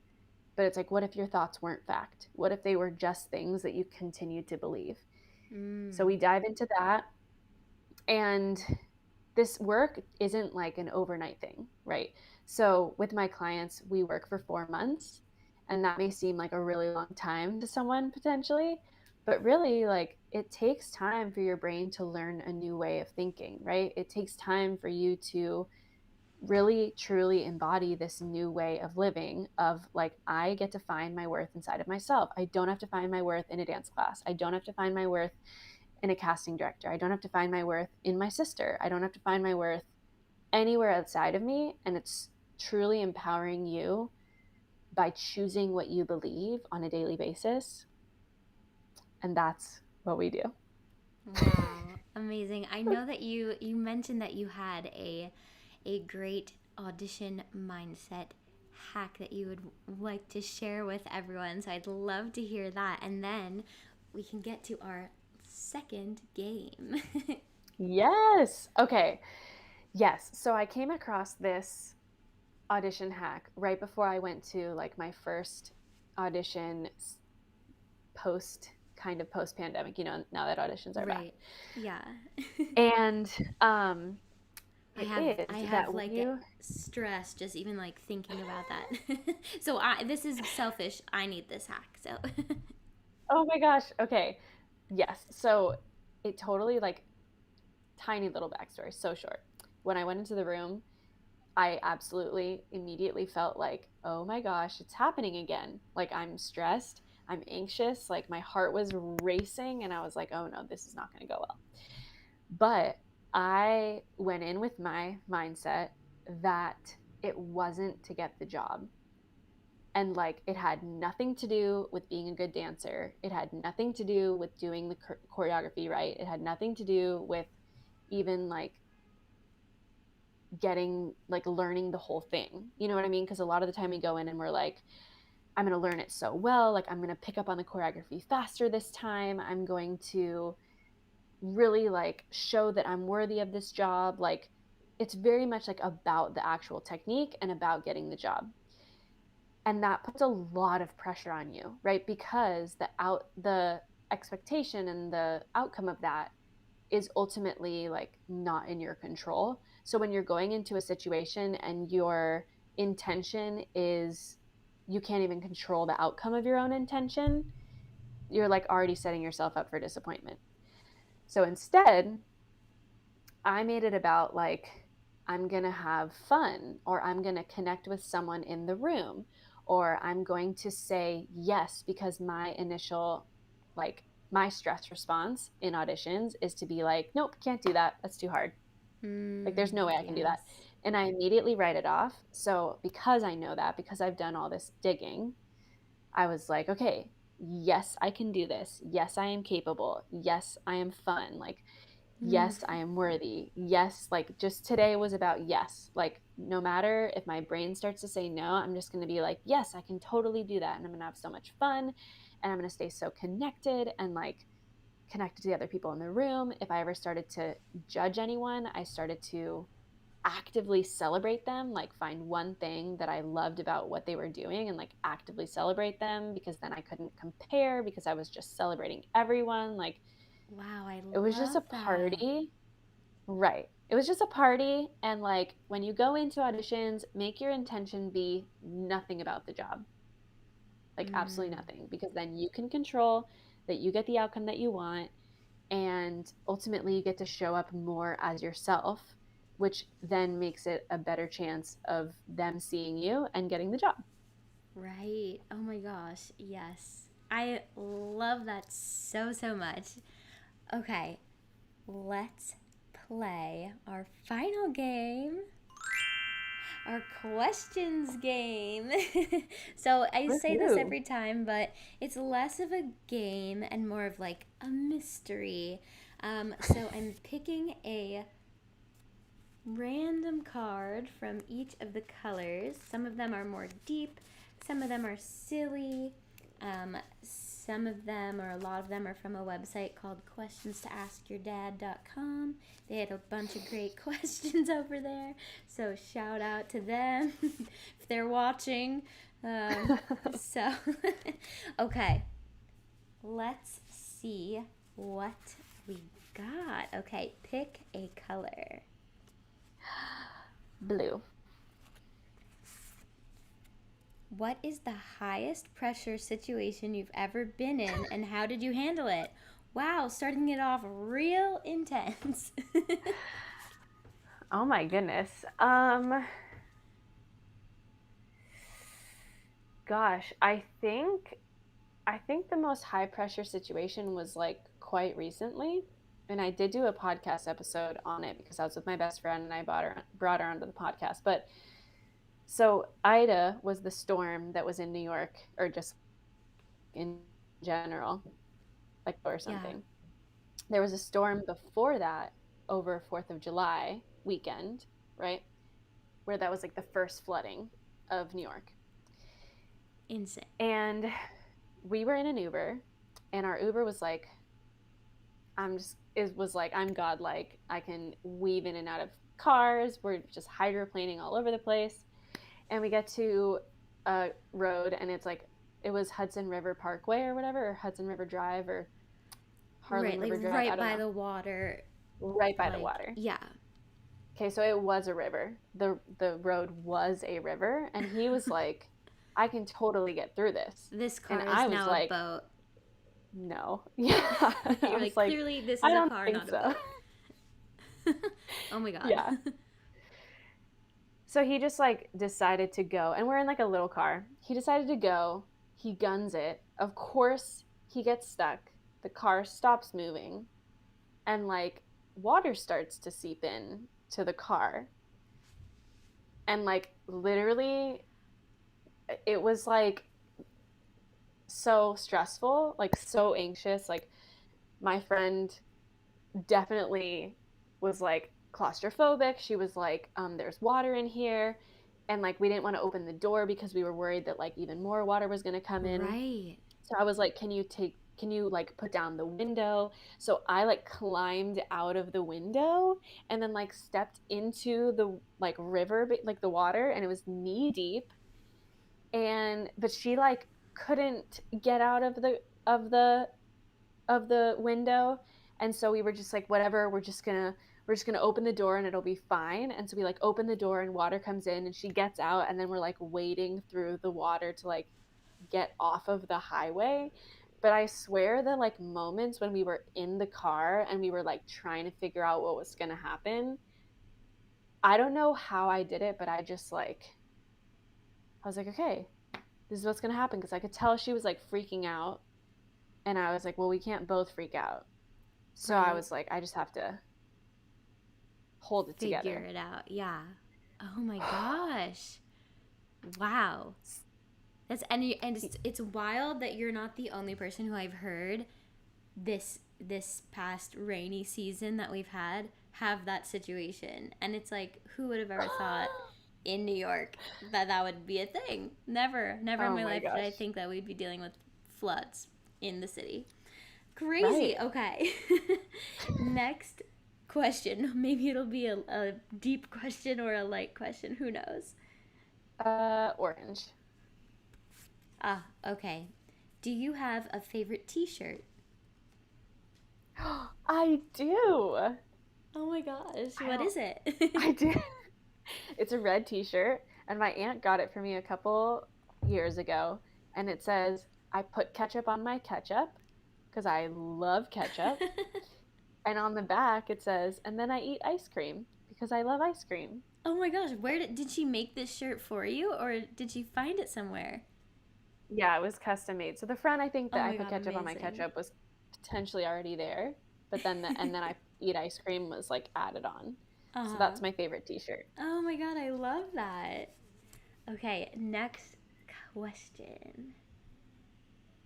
But it's like, what if your thoughts weren't fact? What if they were just things that you continued to believe? So Mm. we dive into that. And this work isn't like an overnight thing, right? So with my clients, we work for 4 months, and that may seem like a really long time to someone potentially, but really, like, it takes time for your brain to learn a new way of thinking, right? It takes time for you to really truly embody this new way of living of like I get to find my worth inside of myself. I don't have to find my worth in a dance class. I don't have to find my worth in a casting director. I don't have to find my worth in my sister. I don't have to find my worth anywhere outside of me. And it's truly empowering you by choosing what you believe on a daily basis. And that's what we do. Wow, amazing. I know that you mentioned that you had a great audition mindset hack that you would like to share with everyone. So I'd love to hear that. And then we can get to our second game. Yes. Okay. Yes. So I came across this audition hack right before I went to like my first audition post kind of post pandemic, now that auditions are back. Right. Yeah. And I it have is I have that when like you stress just even like thinking about that. So this is selfish. I need this hack. So oh my gosh, okay. Yes. So it totally like tiny little backstory, so short. When I went into the room, I absolutely immediately felt like, oh my gosh, it's happening again. Like I'm stressed, I'm anxious, like my heart was racing, and I was like, oh no, this is not going to go well. But I went in with my mindset that it wasn't to get the job. And like it had nothing to do with being a good dancer. It had nothing to do with doing the choreography right. It had nothing to do with even like getting like learning the whole thing. You know what I mean? Because a lot of the time we go in and we're like, I'm going to learn it so well. Like I'm going to pick up on the choreography faster this time. I'm going to really like show that I'm worthy of this job. Like it's very much like about the actual technique and about getting the job. And that puts a lot of pressure on you, right? Because the expectation and the outcome of that is ultimately like not in your control. So when you're going into a situation and your intention is you can't even control the outcome of your own intention, you're like already setting yourself up for disappointment. So instead, I made it about like, I'm going to have fun, or I'm going to connect with someone in the room, or I'm going to say yes because my initial, like, my stress response in auditions is to be like, nope, can't do that. That's too hard. Like, there's no way I can do that. yes. And I immediately write it off. So, because I know that, because I've done all this digging, I was like, okay, yes, I can do this. Yes, I am capable. Yes, I am fun. Like, Mm. yes, I am worthy. Yes, like just today was about yes. Like no matter if my brain starts to say no, I'm just going to be like, yes, I can totally do that. And I'm going to have so much fun, and I'm going to stay so connected and like connected to the other people in the room. If I ever started to judge anyone, I started to actively celebrate them, like find one thing that I loved about what they were doing and like actively celebrate them, because then I couldn't compare because I was just celebrating everyone. Like Wow, I it was just a love that. party. Right. It was just a party. And like when you go into auditions, make your intention be nothing about the job, like absolutely Mm. nothing, because then you can control that you get the outcome that you want. And ultimately, you get to show up more as yourself, which then makes it a better chance of them seeing you and getting the job. Right. Oh my gosh. Yes. I love that so, so much. Okay, let's play our final game. our questions game. So I say this Woohoo. every time, but it's less of a game and more of like a mystery. So I'm picking a random card from each of the colors. Some of them are more deep, some of them are silly. Some of them, or a lot of them, are from a website called questionstoaskyourdad.com. They had a bunch of great questions over there, so shout out to them if they're watching. So, okay, let's see what we got. Okay, pick a color. Blue. What is the highest pressure situation you've ever been in, and how did you handle it? Wow, starting it off real intense. Oh my goodness. Gosh, I think the most high pressure situation was like quite recently. And I did do a podcast episode on it because I was with my best friend and I brought her onto the podcast. But so Ida was the storm that was in New York, or just in general, like or Yeah, something. There was a storm before that over 4th of July weekend, right? Where that was like the first flooding of New York. insane. And we were in an Uber, and our Uber was like, it was like, I'm godlike. I can weave in and out of cars. We're just hydroplaning all over the place. And we get to a road, and it's like, it was Hudson River Parkway or whatever, or Hudson River Drive, or Harlem Right, like River Drive. I right don't by know. the water. Right by the Like, water. yeah. Okay, so it was a river. The road was a river, and he was like, I can totally get through this. This And car is I was now a like, boat. no. Yeah. I You're was like, like, clearly, this I is a don't car, think not a so. boat. Oh my god. Yeah. So he just like decided to go, and we're in like a little car. He decided to go. He guns it. Of course, he gets stuck. The car stops moving, and like water starts to seep in to the car. And like literally, it was like so stressful, like so anxious. Like my friend definitely was like claustrophobic. She was like, there's water in here. And like we didn't want to open the door because we were worried that like even more water was going to come in. Right. So I was like, can you like put down the window? So I like climbed out of the window and then like stepped into the like river, like the water, and it was knee deep. And but she like couldn't get out of the window, and so we were just like, whatever, we're just gonna open the door and it'll be fine. And so we like open the door and water comes in and she gets out, and then we're like wading through the water to like get off of the highway. But I swear the like moments when we were in the car and we were like trying to figure out what was gonna happen, I don't know how I did it, but I was like, okay, this is what's gonna happen, because I could tell she was like freaking out, and I was like, well, we can't both freak out. So I Right. was like, I just have to hold it Figure together. it out. Yeah. Oh my gosh. Wow. And it's wild that you're not the only person who I've heard this past rainy season that we've had have that situation. And it's like, who would have ever thought in New York that that would be a thing? Never in Oh my my life did I gosh. think that we'd be dealing with floods in the city. Crazy. Right. Okay. Next question. Maybe it'll be a deep question or a light question. Who knows? Orange. Ah, okay. Do you have a favorite t shirt? I do. Oh my gosh. I What don't, is it? I do. It's a red t-shirt, and my aunt got it for me a couple years ago, and it says, I put ketchup on my ketchup because I love ketchup. And on the back it says, and then I eat ice cream because I love ice cream. Oh my gosh. Where did she make this shirt for you, or did she find it somewhere? Yeah, it was custom made. So the front, I think Oh that I my put god, ketchup on my amazing. ketchup was potentially already there, but then I eat ice cream was like added on. So Uh-huh. that's my favorite t-shirt. Oh my god, I love that. Okay, next question.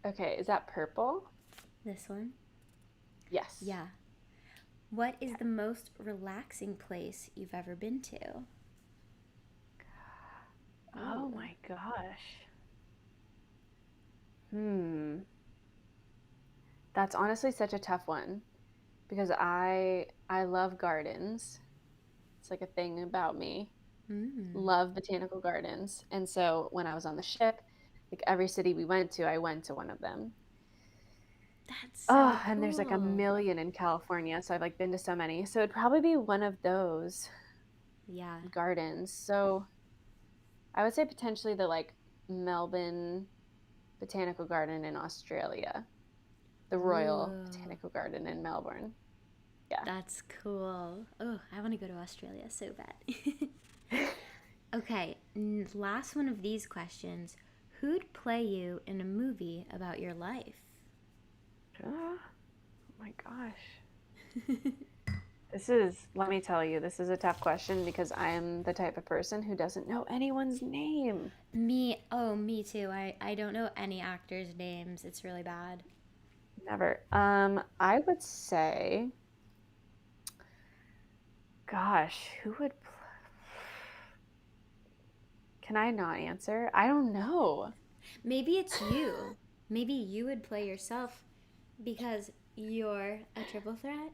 Okay, is that purple? This one? Yes. Yeah. What is Okay. the most relaxing place you've ever been to? Oh Ooh. my gosh. Hmm. That's honestly such a tough one because I love gardens. It's like a thing about me. Mm. Love botanical gardens. And so when I was on the ship, like every city we went to, I went to one of them. That's so Oh, and there's like a cool. million in California, so I've like been to so many. So it'd probably be one of those Yeah. gardens. So I would say potentially the like Melbourne Botanical Garden in Australia, the Royal Ooh. Botanical Garden in Melbourne. Yeah. That's cool. Oh, I want to go to Australia so bad. Okay, last one of these questions. Who'd play you in a movie about your life? Oh my gosh. Let me tell you, this is a tough question because I am the type of person who doesn't know anyone's name. Me too. I don't know any actors' names. It's really bad. Never. I would say, gosh, who would, can I not answer? I don't know. Maybe it's you. Maybe you would play yourself because you're a triple threat.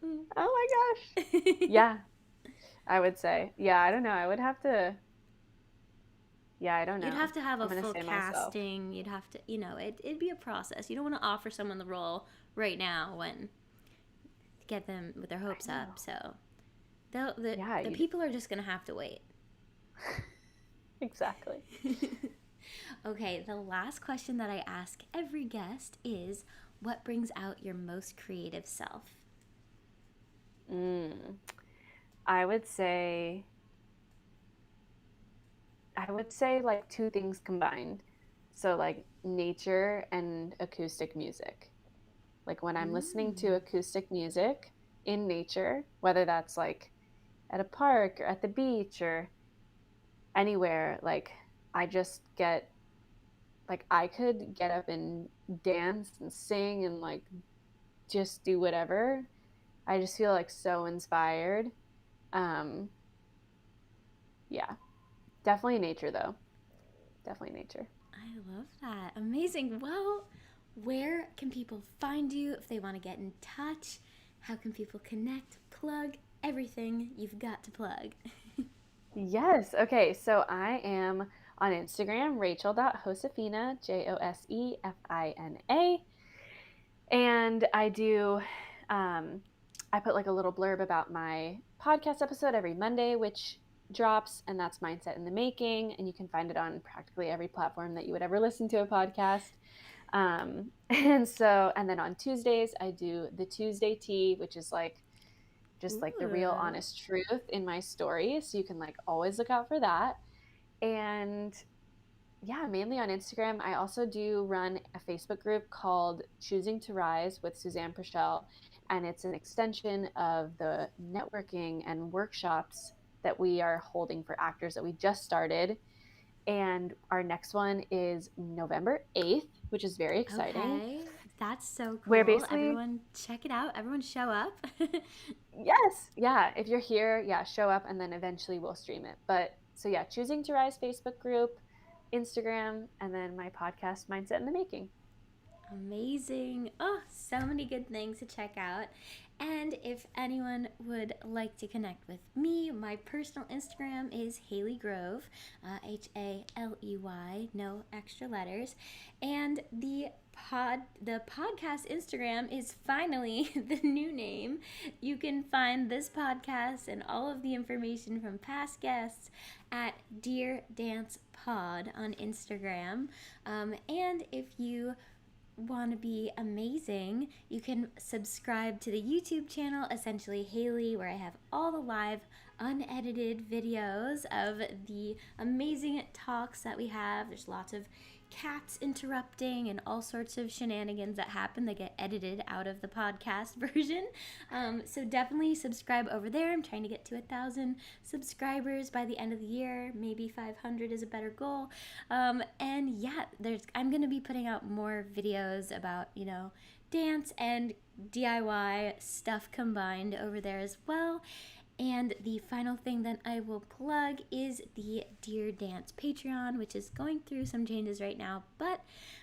Mm. Oh my gosh. Yeah, I would say. Yeah, I don't know. I would have to, yeah, I don't You'd know. have to have I'm a gonna full say myself. casting. You'd have to, it'd be a process. You don't want to offer someone the role right now when get them with their I hopes know. up. So the Yeah, the you people are just gonna have to wait. exactly. Okay, the last question that I ask every guest is, what brings out your most creative self? Mm, I would say I would say like two things combined. So like nature and acoustic music. Like when I'm listening to Mm. acoustic music in nature, whether that's like at a park or at the beach or anywhere, like I just get like I could get up and dance and sing and like just do whatever. I just feel like so inspired. Um yeah, definitely nature though. Definitely nature. I love that. Amazing. Well, where can people find you if they want to get in touch? How can people connect, plug everything you've got to plug? Yes. Okay. So I am on Instagram, rachel.josefina, Josefina. And um, I put like a little blurb about my podcast episode every Monday, which drops, and that's Mindset in the Making. And you can find it on practically every platform that you would ever listen to a podcast. And then on Tuesdays, I do the Tuesday tea, which is like just like the real Ooh. honest truth in my story. So you can like always look out for that. And yeah, mainly on Instagram. I also do run a Facebook group called Choosing to Rise with Suzanne Purcell. And it's an extension of the networking and workshops that we are holding for actors that we just started. And our next one is November 8th, which is very exciting. Okay. That's so Where cool. basically, Everyone check it out. Everyone show up. yes, yeah, if you're here, yeah, show up and then eventually we'll stream it. But so yeah, Choosing to Rise Facebook group, Instagram, and then my podcast, Mindset in the Making. Amazing. Oh, so many good things to check out. And if anyone would like to connect with me, my personal Instagram is Haley Grove, Haley, no extra letters. And the podcast Instagram is finally the new name. You can find this podcast and all of the information from past guests at Dear Dance Pod on Instagram. And if you want to be amazing, you can subscribe to the YouTube channel, Essentially Haley, where I have all the live unedited videos of the amazing talks that we have. There's lots of cats interrupting and all sorts of shenanigans that happen that get edited out of the podcast version. So definitely subscribe over there. I'm trying to get to 1,000 subscribers by the end of the year. Maybe 500 is a better goal. And yeah, I'm going to be putting out more videos about, dance and DIY stuff combined over there as well. And the final thing that I will plug is the Dear Dance Patreon, which is going through some changes right now. But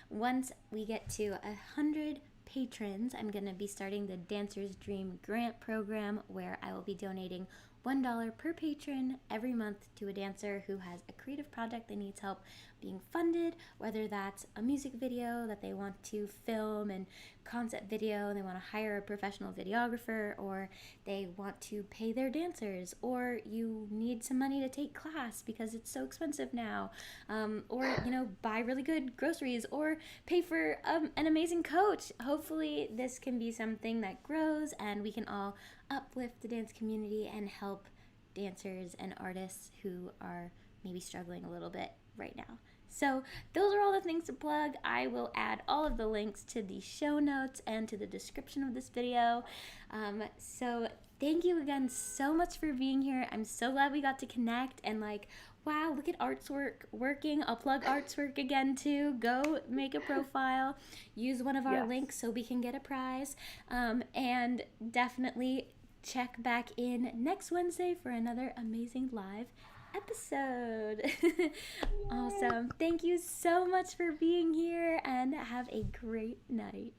once we get to 100 patrons, I'm going to be starting the Dancer's Dream Grant Program, where I will be donating $1 per patron every month to a dancer who has a creative project that needs help being funded, whether that's a music video that they want to film and concept video and they want to hire a professional videographer, or they want to pay their dancers, or you need some money to take class because it's so expensive now, or buy really good groceries or pay for an amazing coach. Hopefully this can be something that grows and we can all uplift the dance community and help dancers and artists who are maybe struggling a little bit right now. So those are all the things to plug. I will add all of the links to the show notes and to the description of this video. So thank you again so much for being here. I'm so glad we got to connect and wow, look at Artswork working. I'll plug Artswork again too. Go make a profile. Use one of our links so we can get a prize. And definitely check back in next Wednesday for another amazing live episode. Awesome. Thank you so much for being here and have a great night.